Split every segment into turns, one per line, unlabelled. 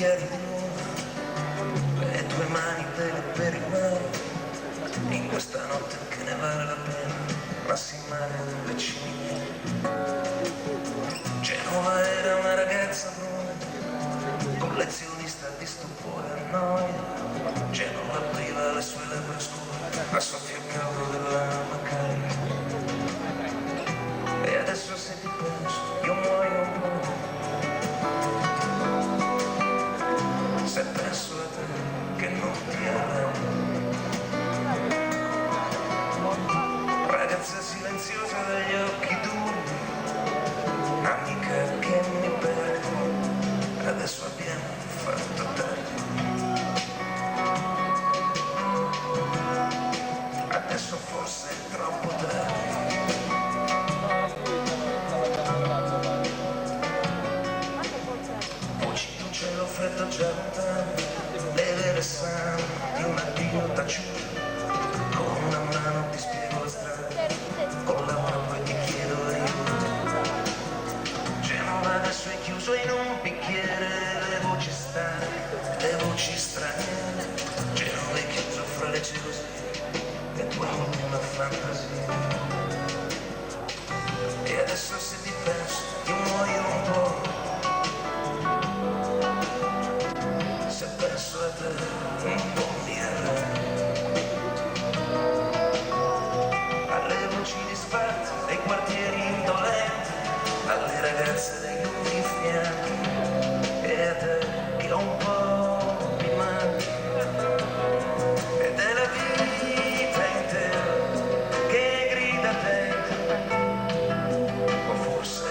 bicchieri di luna, le tue mani belle per il mare, in questa notte che ne vale la pena, massimale le cime. Genova era una ragazza bruna, collezionista di stupore e noia. Genova apriva le sue labbra scure a soffio caldo della Maccaria. E adesso se ti penso io muoio un po', se penso a te che non ti arrendi. Ragazza silenziosa dagli occhi duri, amica che mi perdo, adesso abbiamo fatto tardi. Adesso forse è troppo tardi. Voci di un cielo freddo già lontano, le vere sangue di un addio taciuto, con una mano ti spiego la strada, con l'altra poi ti chiedo aiuto. Genova adesso è chiuso in un bicchiere, le voci stanche, le voci strane. Genova è chiuso fra le gelosie e tua ultima fantasia. E adesso se ti penso io muoio un po', se penso a te un po' mi arrendo. Alle voci disfatte, ai quartieri indolenti, alle ragazze dei lunghi fianchi, e a te che un po' mi manchi, ed è la vita intera che grida a te, o forse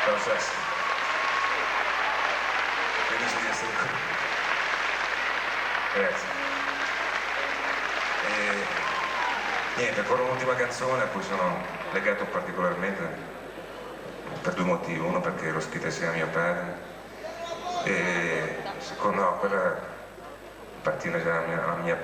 Ciao Sassi. Felice di essere qui. Grazie. E niente, ancora un'ultima canzone a cui sono legato particolarmente per due motivi. Uno perché l'ho scritta insieme a mio padre e secondo no, quella appartiene già alla mia